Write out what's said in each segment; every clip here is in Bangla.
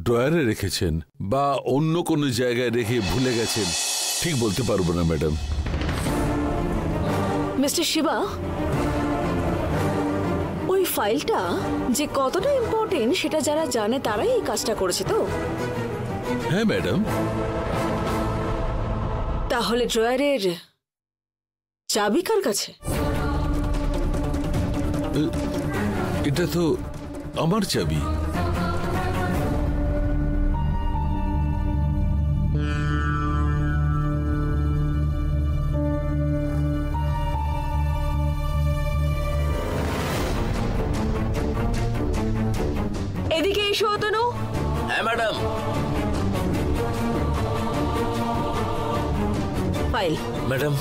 ড্রয়ারে রেখেছেন বা অন্য কোনো জায়গায় রেখে ভুলে গেছেন ঠিক বলতে পারবো না ম্যাডাম। মিস্টার শিবা, ওই ফাইলটা যে কতটা ইম্পর্টেন্ট সেটা যারা জানে তারাই এই কাজটা করেছে তো? হ্যাঁ ম্যাডাম। তাহলে ড্রয়ারের চাবি কার কাছে? এটা তো আমার চাবি। এদিকে এসো অতনু। হ্যাঁ madam. File. Madam.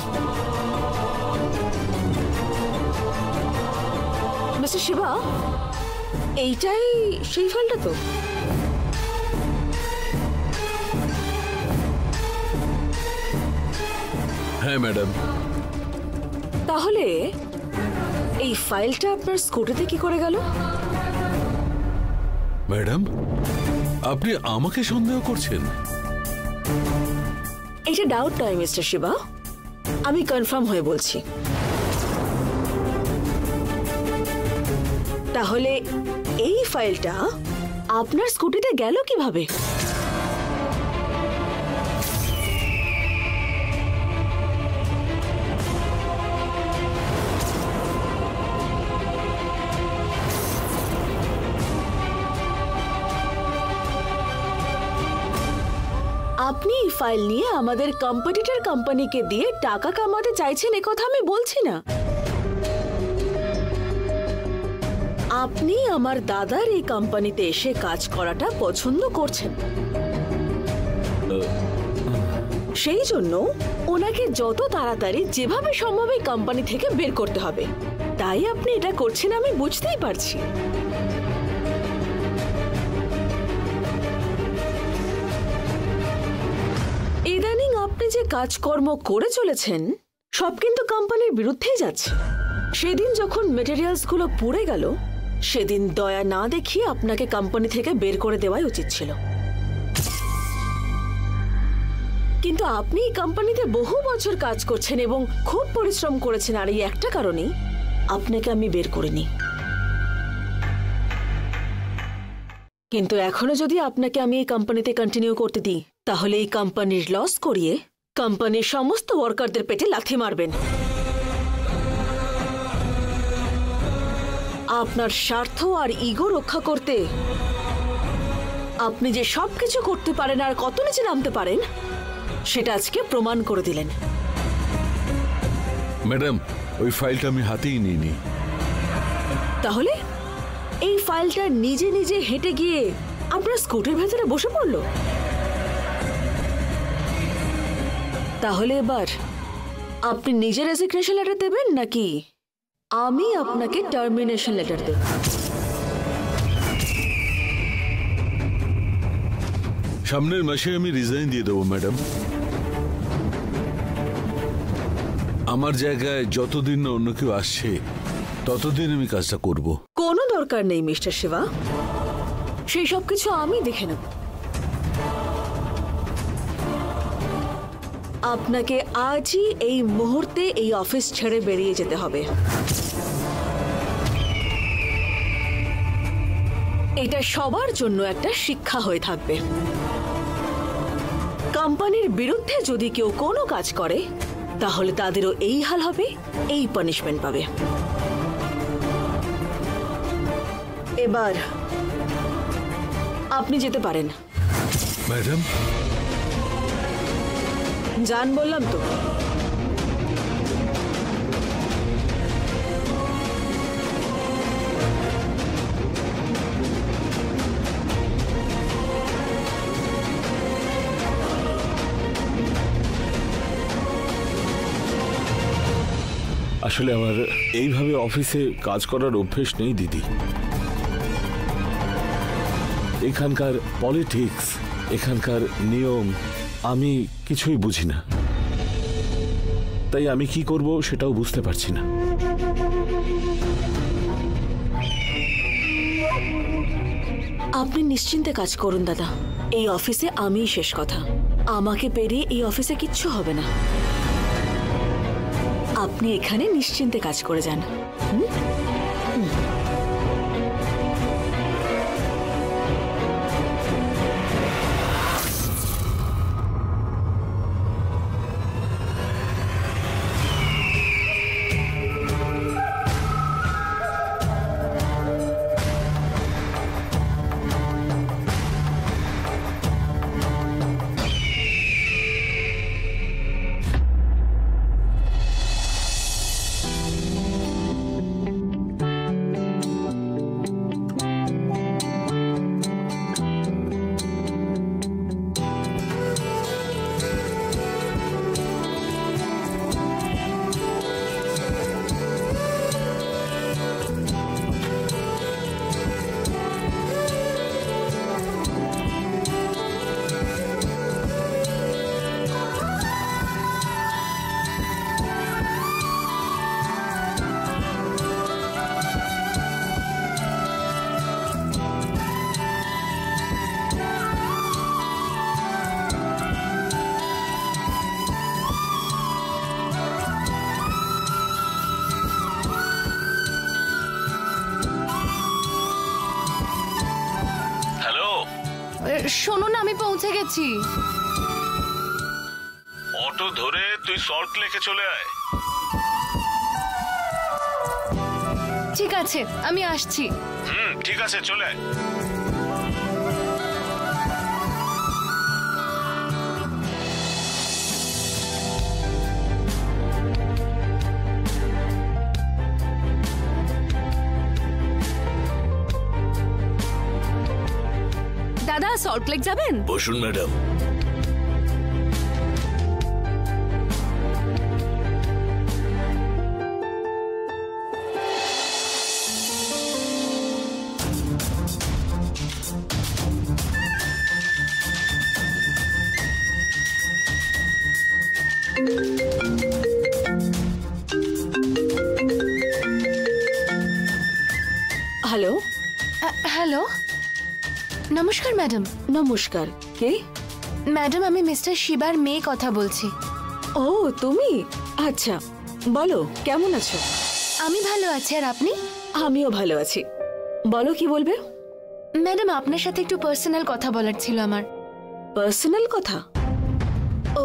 Mister Shiba, এইটাই সেই ফাইলটা তো? হ্যাঁ ম্যাডাম। তাহলে এই ফাইলটা আপনার স্কুটিতে কি করে গেল? ম্যাডাম, আপনি আমাকে সন্দেহ করছেন? এটা ডাউট নয় মিস্টার শিবা, আমি কনফার্ম হয়ে বলছি। তাহলে এই ফাইলটা আপনার স্কুটিতে গেল কিভাবে? আপনি এই ফাইল নিয়ে আমাদের কম্পিটিটর কোম্পানিকে দিয়ে টাকা কামাতে চাইছেন একথা আমি বলছি না। আপনি আমার দাদার এই কোম্পানিতে এসে কাজ করাটা পছন্দ করছেন, সেই জন্য ওনাকে যত তাড়াতাড়ি যেভাবে সম্ভব এই কোম্পানি থেকে বের করতে হবে। তাই আপনি এটা করছেন আমি বুঝতেই পারছি। ইদানিং আপনি যে কাজকর্ম করে চলেছেন সব কিন্তু কোম্পানির বিরুদ্ধেই যাচ্ছে। সেদিন যখন মেটেরিয়ালস গুলো পুড়ে গেল সেদিন দয়া না দেখিয়ে আপনাকে কোম্পানি থেকে বের করে দেওয়াই উচিত ছিল, কিন্তু আপনি এই কোম্পানিতে বহু বছর কাজ করছেন এবং খুব পরিশ্রম করেছেন, আর এই একটা কারণেই আপনাকে আমি বের করিনি। কিন্তু এখনো যদি আপনাকে আমি এই কোম্পানিতে কন্টিনিউ করতে দিই তাহলে এই কোম্পানির লস করিয়ে কোম্পানির সমস্ত ওয়ার্কারদের পেটে লাথি মারবেন। আপনার স্বার্থ আর ইগো রক্ষা করতে আপনি যে সবকিছু করতে পারেন আর কত নিচে নামতে পারেন সেটা আজকে প্রমাণ করে দিলেন। ম্যাডাম, ওই ফাইলটা আমি হাতেই নিইনি। তাহলে এই ফাইলটা নিজে নিজে হেঁটে গিয়ে আপনার স্কুটির ভেতরে বসে পড়ল? তাহলে এবার আপনি নিজে রেজিগনেশন লেটার দেবেন নাকি আমি আপনাকে টার্মিনেশন লেটার দেব? সামনের মাসে আমি রিজাইন দিয়ে দেবো ম্যাডাম। আমার জায়গায় যতদিন না অন্য কেউ আসছে ততদিন আমি কাজটা করব। কোনো দরকার নেই মিস্টার শিবা, সেই সব কিছু আমি দেখে নেব। আপনাকে আজই এই মুহূর্তে এই অফিস ছেড়ে বেরিয়ে যেতে হবে। এটা সবার জন্য একটা শিক্ষা হয়ে থাকবে। কোম্পানির বিরুদ্ধে যদি কেউ কোনো কাজ করে তাহলে তাদেরও এই হাল হবে, এই পানিশমেন্ট পাবে। এবার আপনি যেতে পারেন। ম্যাডাম, যান বললাম তো। আসলে আমার এইভাবে অফিসে কাজ করার অভ্যেস নেই দিদি। এখানকার পলিটিক্স, এখানকার নিয়ম আমি কিছুই বুঝি না, তাই আমি কি করব সেটাও বুঝতে পারছি না। আপনি নিশ্চিন্তে কাজ করুন দাদা, এই অফিসে আমিই শেষ কথা। আমাকে পেরিয়ে এই অফিসে কিচ্ছু হবে না। আপনি এখানে নিশ্চিন্তে কাজ করে যান। শোনো না, আমি পৌঁছে গেছি। অটো ধরে তুই সল্ট লেকে চলে আয়। ঠিক আছে, আমি আসছি। ঠিক আছে, চলে আয়। দাদা, সল্ট লেক যাবেন? বসুন ম্যাডাম। হ্যালো। হ্যালো, নমস্কার ম্যাডাম। নমস্কার, কে? ম্যাডাম, আমি মিস্টার শিবার মেয়ে কথা বলছি। ও, তুমি? আচ্ছা, বলো কেমন আছো? আমি ভালো আছি, আর আপনি? আমিও ভালো আছি। বলো, কি বলবে? ম্যাডাম, আপনার সাথে একটু পার্সোনাল কথা বলার ছিল আমার। পার্সোনাল কথা?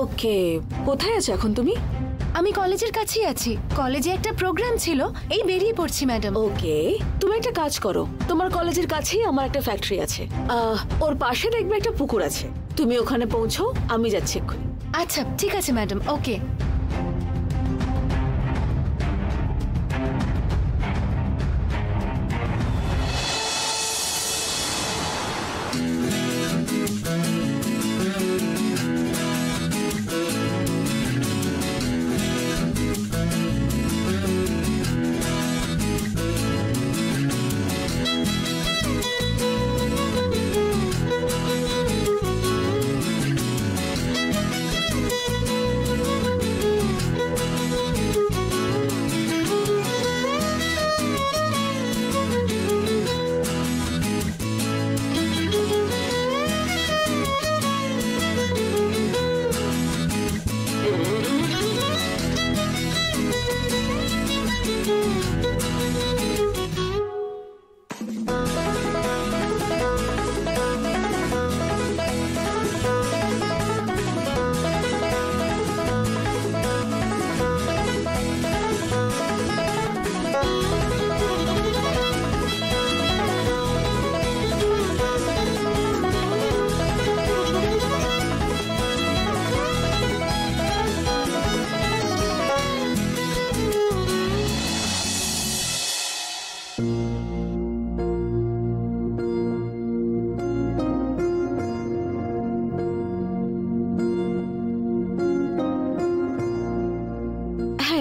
ওকে, কোথায় আছো এখন তুমি? আমি কলেজের কাছেই আছি। কলেজে একটা প্রোগ্রাম ছিল, এই বেরিয়ে পড়ছি ম্যাডাম। ওকে, তুমি একটা কাজ করো, তোমার কলেজের কাছেই আমার একটা ফ্যাক্টরি আছে, ওর পাশে দেখবে একটা পুকুর আছে, তুমি ওখানে পৌঁছো, আমি যাচ্ছি এক্ষুনি। আচ্ছা, ঠিক আছে ম্যাডাম, ওকে।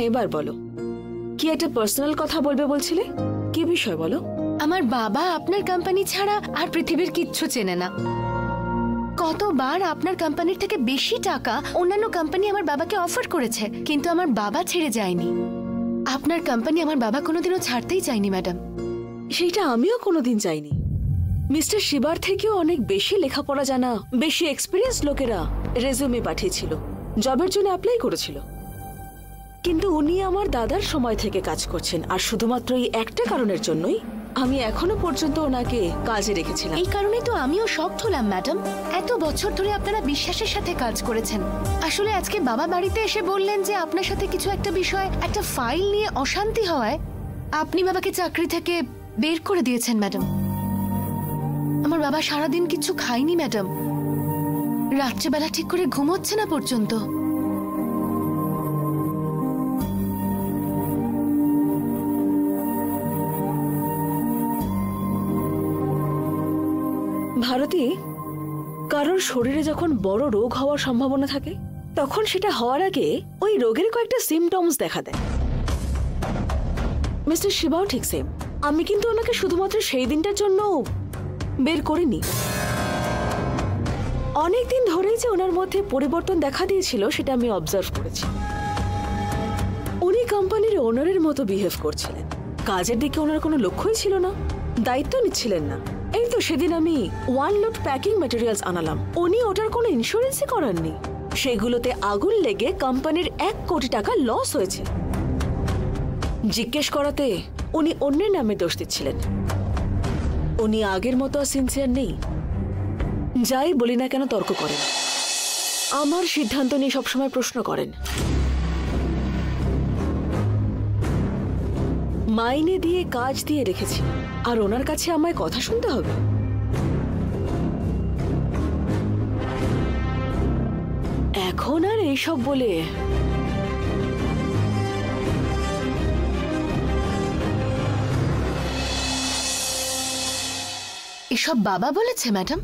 এবার বলো, কি একটা পার্সোনাল কথা বলবে বলছিলে, কি বিষয় বলো? আমার বাবা আপনার কোম্পানি ছাড়া আর পৃথিবীর কিচ্ছু চেনে না। কতবার আপনার কোম্পানির থেকে বেশি টাকা অন্যান্য কোম্পানি আমার বাবাকে অফার করেছে, কিন্তু আমার বাবা ছেড়ে যায়নি। আপনার কোম্পানি আমার বাবা কোনোদিনও ছাড়তেই চায়নি ম্যাডাম। সেইটা আমিও কোনোদিন চাইনি। মিস্টার শিবার থেকেও অনেক বেশি লেখাপড়া জানা, বেশি এক্সপিরিয়েন্স লোকেরা রেজুমে পাঠিয়েছিল, জবের জন্য অ্যাপ্লাই করেছিল। কিন্তু উনি আমার দাদার সময় থেকে কাজ করছেন, আর শুধুমাত্র এই একটা কারণের জন্যই আমি এখনো পর্যন্ত ওনাকে কাজে রেখেছিলাম। এই কারণে তো আমিও শকড হলাম ম্যাডাম, এত বছর ধরে আপনারা বিশ্বাসের সাথে কাজ করেছেন। আসলে আজকে বাবা বাড়িতে এসে বললেন যে আপনার সাথে কিছু একটা বিষয়, একটা ফাইল নিয়ে অশান্তি হওয়ায় আপনি বাবাকে চাকরি থেকে বের করে দিয়েছেন ম্যাডাম। আমার বাবা সারাদিন কিছু খায়নি ম্যাডাম, রাত্রেবেলা ঠিক করে ঘুমোচ্ছে না পর্যন্ত। ভারতী, কারোর শরীরে যখন বড় রোগ হওয়ার সম্ভাবনা থাকে তখন সেটা হওয়ার আগে ওই রোগের কয়েকটা সিমটমস দেখা দেয়। মিস্টার শিবাও ঠিক সেম। আমি কিন্তু ওনাকে শুধুমাত্র সেই দিনটার জন্য বের করিনি। অনেকদিন ধরেই যে ওনার মধ্যে পরিবর্তন দেখা দিয়েছিল সেটা আমি অবজার্ভ করেছি। উনি কোম্পানির ওনারের মতো বিহেভ করছিলেন, কাজের দিকে ওনার কোনো লক্ষ্যই ছিল না, দায়িত্ব নিচ্ছিলেন না। এই তো সেদিন আমি 1 লোড প্যাকিং ম্যাটেরিয়ালস আনালাম, উনি ওটার কোনো ইন্স্যুরেন্সই করাননি। সেগুলোতে আগুন লেগে কোম্পানির 1 কোটি টাকা লস হয়েছে। জিজ্ঞেস করাতে উনি অন্যের নামে দোষ দিচ্ছিলেন। উনি আগের মতো সিনসিয়ার নেই, যাই বলি না কেন তর্ক করেন, আমার সিদ্ধান্ত নিয়ে সবসময় প্রশ্ন করেন। মাইনে দিয়ে কাজ দিয়ে রেখেছি, আর ওনার কাছে আমায় কথা শুনতে হবে? এখন আর এইসব বলে এসব বাবা বলেছে ম্যাডাম?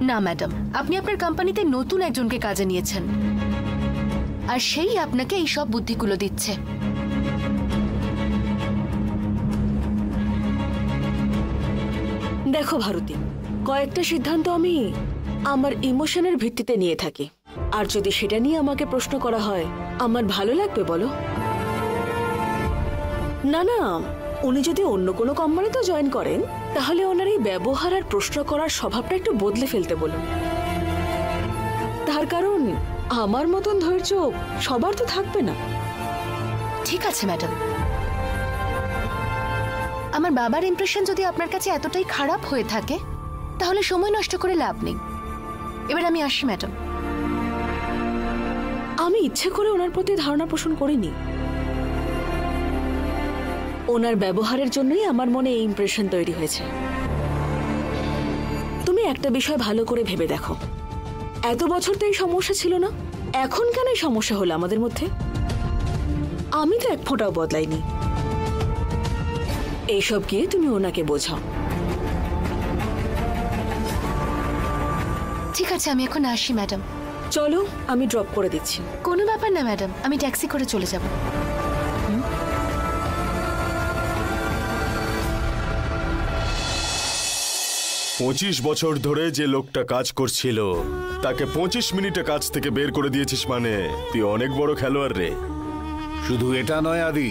না ম্যাডাম, আপনি আপনার কোম্পানিতে নতুন একজনকে কাজে নিয়েছেন, আর সেই আপনাকে এই সব বুদ্ধিগুলো দিচ্ছে। দেখো ভারতী, কয়েকটা সিদ্ধান্ত আমি আমার ইমোশনের ভিত্তিতে নিয়ে থাকি, আর যদি সেটা নিয়ে আমাকে প্রশ্ন করা হয় আমার ভালো লাগবে বলো? না না, উনি যদি অন্য কোনো কোম্পানিতে জয়েন করেন তাহলে ওনার এই ব্যবহার আর প্রশ্ন করার স্বভাবটা একটু বদলে ফেলতে বলুন। তার কারণ আমার মতন ধৈর্য সবার তো থাকবে না। ঠিক আছে ম্যাডাম, আমার বাবার ইমপ্রেশন যদি আপনার কাছে এতটাই খারাপ হয়ে থাকে তাহলে সময় নষ্ট করে লাভ নেই। এবার আমি আসি ম্যাডাম। আমি ইচ্ছে করে ওনার প্রতি ধারণা পোষণ করিনি, ওনার ব্যবহারের জন্যই আমার মনে এই ইমপ্রেশন তৈরি হয়েছে। তুমি একটা বিষয় ভালো করে ভেবে দেখো, এত বছর তো এই সমস্যা ছিল না, এখন কেন এই সমস্যা হলো আমাদের মধ্যে? আমি তো এক ফোঁটাও বদলাইনি। এইসব গিয়ে তুমি ওনাকে বোঝাও। ঠিক আছে, আমি এখন আসি ম্যাডাম। চলো, আমি ড্রপ করে দিচ্ছি। কোনো ব্যাপার না ম্যাডাম, আমি ট্যাক্সি করে চলে যাব। 25 বছর ধরে যে লোকটা কাজ করছিল তাকে 25 মিনিটে কাজ থেকে বের করে দিয়েছিস, মানে তুই অনেক বড় খেলোয়াড় রে। শুধু এটা নয় আদি,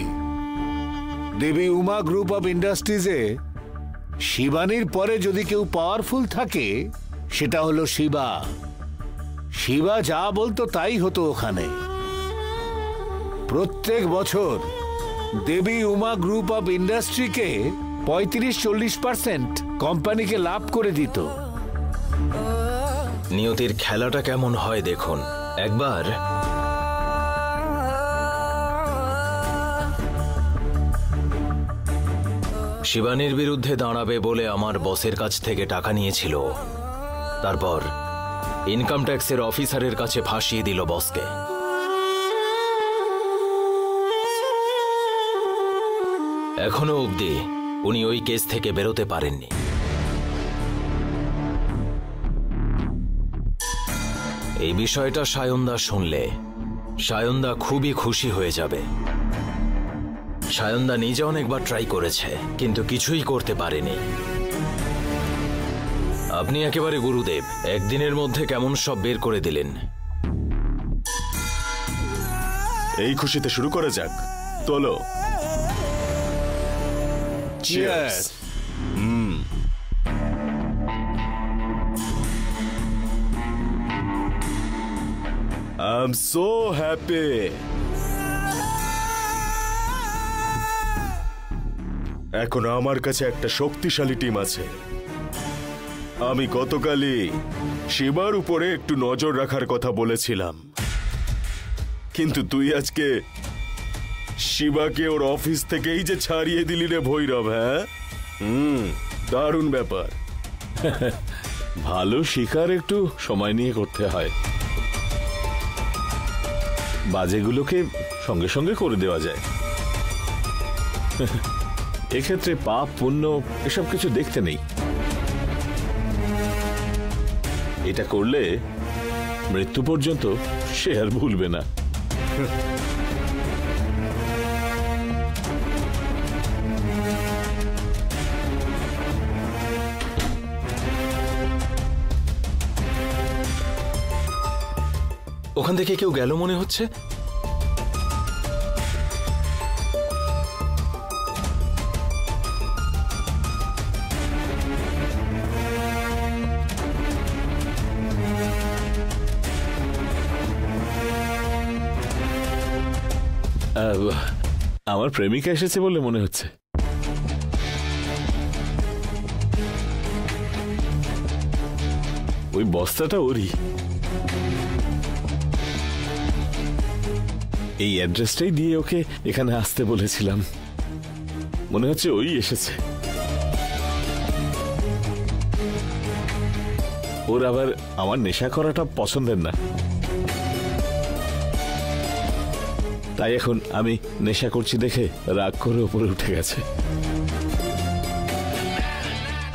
দেবী উমা গ্রুপ অফ ইন্ডাস্ট্রিজে শিবানীর পরে যদি কেউ পাওয়ারফুল থাকে সেটা হলো শিবা। শিবা যা বলতো তাই হতো ওখানে। প্রত্যেক বছর দেবী উমা গ্রুপ অফ ইন্ডাস্ট্রিকে 35-40% কোম্পানিকে লাভ করে দিত। নিয়তির খেলাটা কেমন হয় দেখুন একবার। শিবানীর বিরুদ্ধে দাঁড়াবে বলে আমার বসের কাছ থেকে টাকা নিয়েছিল, তারপর ইনকাম ট্যাক্সের অফিসারের কাছে ফাঁসিয়ে দিল বসকে। এখনো অবধি উনি ওই কেস থেকে বেরোতে পারেননি। এই বিষয়টা সায়নদা শুনলে সায়নদা খুবই খুশি হয়ে যাবে। সায়নদা নিজে অনেকবার ট্রাই করেছে কিন্তু কিছুই করতে পারেনি। আপনি একেবারে গুরুদেব, একদিনের মধ্যে কেমন সব বের করে দিলেন। এই খুশিতে শুরু করা যাক, তোলো। Cheers! I am so happy. এখন আমার কাছে একটা শক্তিশালী টিম আছে। আমি গতকালই শিবার উপরে একটু নজর রাখার কথা বলেছিলাম, কিন্তু তুই আজকে শিবাকে ওর অফিস থেকেই যে ছাড়িয়ে দিলি রে ভৈরব। হ্যাঁ, দারুণ ব্যাপার। ভালো শিকার একটু সময় নিয়ে করতে হয়, বাজেগুলোকে সঙ্গে সঙ্গে করে দেওয়া যায়। এক্ষেত্রে পাপ পুণ্য এসব কিছু দেখতে নেই। এটা করলে মৃত্যু পর্যন্ত সে আর ভুলবে না। ওখান থেকে কেউ গেল মনে হচ্ছে। আমার প্রেমিকা এসেছে বলে মনে হচ্ছে। ওই বস্তাটা ওরই। এই অ্যাড্রেসটাই দিয়ে ওকে এখানে আসতে বলেছিলাম। মনে হচ্ছে ওই এসেছে। ওর আবার আমার নেশা করাটা পছন্দের না, তাই এখন আমি নেশা করছি দেখে রাগ করে উপরে উঠে গেছে।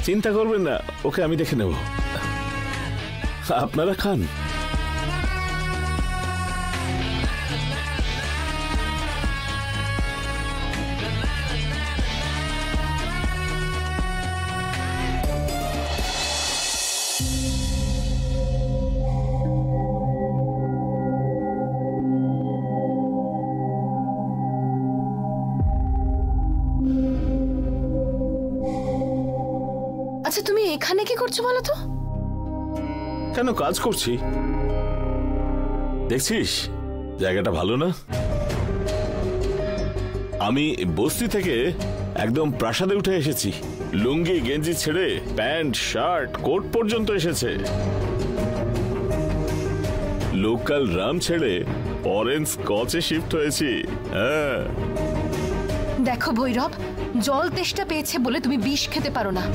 চিন্তা করবেন না, ওকে আমি দেখে নেব। আপনারা খান। আচ্ছা, তুমি এখানে কি করছো বলো তো? কেন, কাজ করছি। দেখছিস জায়গাটা ভালো না? আমি বস্তি থেকে একদম প্রাসাদে উঠে এসেছি। লুঙ্গি গেঞ্জি ছেড়ে প্যান্ট শার্ট কোট পর্যন্ত এসেছে। লোকাল রাম ছেড়ে অরেঞ্জ স্কচে শিফট হয়েছি। হ্যাঁ, দেখো ভৈরব, জল তেষ্টা পেয়েছে বলে তুমি বিষ খেতে পারো না।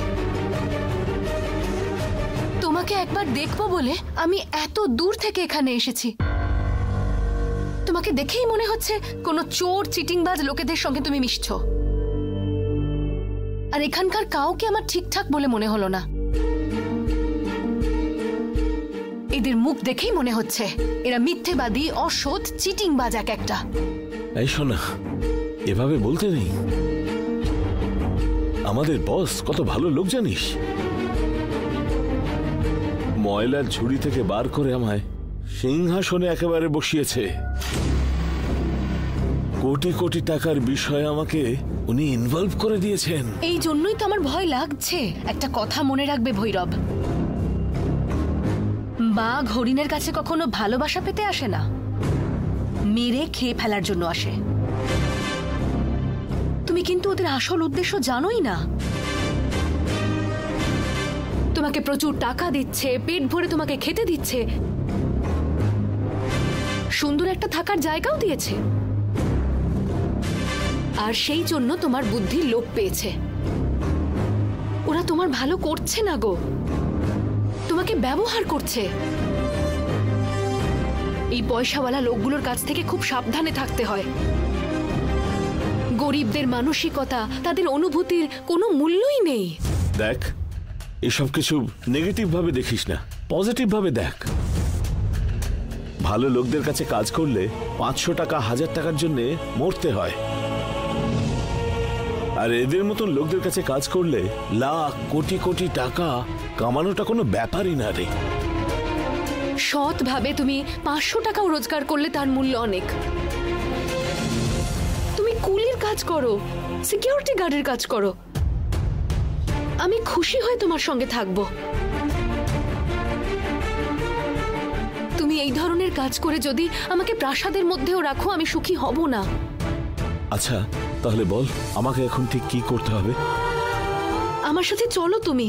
তোমাকে একবার দেখবো বলে আমি এত দূর থেকে এখানে এসেছি। তোমাকে দেখেই মনে হচ্ছে কোনো চোর চিটিংবাজ লোকেদের সঙ্গে তুমি মিশছো। আর এখানকার কাউকে আমার ঠিকঠাক বলে মনে হলো না। এদের মুখ দেখেই মনে হচ্ছে এরা মিথ্যেবাদী, অসৎ, চিটিংবাজ এক একটা। এই শোনা, এভাবে বলতে নেই। আমাদের বস কত ভালো লোক জানিস। ময়লার ঝুড়ি থেকে বার করে আমায় সিংহাসনে একেবারে বসিয়েছে। কোটি কোটি টাকার বিষয়ে আমাকে উনি ইনভলভ করে দিয়েছেন। এই জন্যই তো আমার ভয় লাগছে। একটা কথা মনে রাখবে ভৈরব, বাঘ হরিণের কাছে কখনো ভালোবাসা পেতে আসে না, মেরে খেয়ে ফেলার জন্য আসে। তুমি কিন্তু ওদের আসল উদ্দেশ্য জানোই না। তোমাকে প্রচুর টাকা দিচ্ছে, পেট ভরে তোমাকে খেতে দিচ্ছে, সুন্দর একটা থাকার জায়গাও দিয়েছে। আর সেই জন্য তোমার বুদ্ধি লোপ পেয়েছে। ওরা তোমার ভালো করছে না গো, তোমাকে ব্যবহার করছে। এই পয়সাওয়ালা লোকগুলোর কাছ থেকে খুব সাবধানে থাকতে হয়। গরিবদের মানসিকতা, তাদের অনুভূতির কোনো মূল্যই নেই। দেখ, এসব কিছু নেগেটিভ ভাবে দেখিস না, পজিটিভ ভাবে দেখ। ভালো লোকদের কাছে কাজ করলে 500 টাকা 1000 টাকার জন্য মরতে হয়, আর এদের মতন লোকদের কাছে কাজ করলে লাখ কোটি কোটি টাকা কামানোটা কোনো ব্যাপারই না রে। সৎ ভাবে তুমি 500 টাকাও রোজগার করলে তার মূল্য অনেক। তুমি কুলির কাজ করো, সিকিউরিটি গার্ডের কাজ করো, আমি খুশি হয়ে তোমার সঙ্গে থাকবো। তুমি এই এই ধরনের কাজ করে যদি আমাকে প্রাসাদের মধ্যেও রাখো, আমি সুখী হব না। আচ্ছা তাহলে বল, আমাকে এখন ঠিক কি করতে হবে? আমার সাথে চলো তুমি।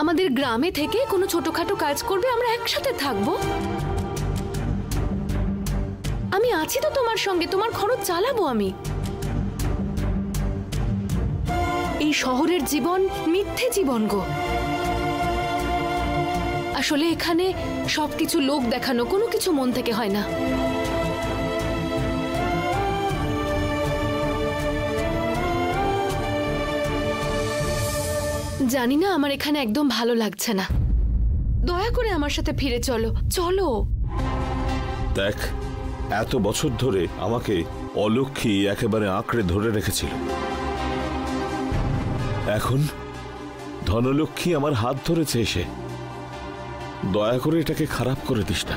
আমাদের গ্রামে থেকে কোনো ছোটখাটো কাজ করবে, আমরা একসাথে থাকবো। আমি আছি তো তোমার সঙ্গে, তোমার খরচ চালাবো আমি। এই শহরের জীবন মিথ্যে জীবন গো। আসলে এখানে সবকিছু লোক দেখানো, কোনো কিছু মন থেকে হয় না। জানি না, আমার এখানে একদম ভালো লাগছে না। দয়া করে আমার সাথে ফিরে চলো, চলো। দেখ, এত বছর ধরে আমাকে অলক্ষ্মী একেবারে আঁকড়ে ধরে রেখেছিল। এখন ধনলক্ষ্মী আমার হাত ধরেছে এসে। দয়া করে এটাকে খারাপ করে দিস না।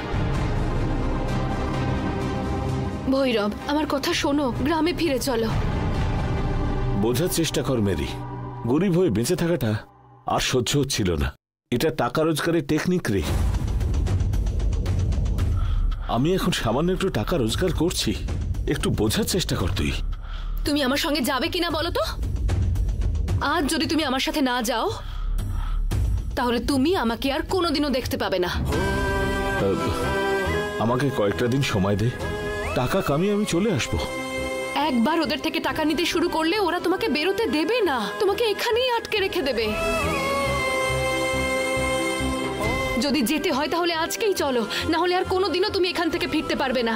ভৈরব, আমার কথা শোনো, গ্রামে ফিরে চলো। বোঝার চেষ্টা কর মেরি, গরিব হয়ে বেঁচে থাকাটা আর সহ্য হচ্ছিল না। এটা টাকা রোজগারের টেকনিক রে। আমি এখন সামান্য একটু টাকা রোজগার করছি, একটু বোঝার চেষ্টা কর তুই। তুমি আমার সঙ্গে যাবে কিনা বলো তো? আজ যদি তুমি আমার সাথে না যাও, তাহলে তুমি আমাকে আর কোনোদিনও দেখতে পাবে না। আমাকে কয়েকটা দিন সময় দে, টাকা কামিয়ে আমি চলে আসবো। একবার ওদের থেকে টাকা নিতে শুরু করলে ওরা তোমাকে বেরোতে দেবে না, তোমাকে এখানেই আটকে রেখে দেবে। যদি যেতে হয় তাহলে আজকেই চলো, না হলে আর কোনোদিনও তুমি এখান থেকে ফিরতে পারবে না।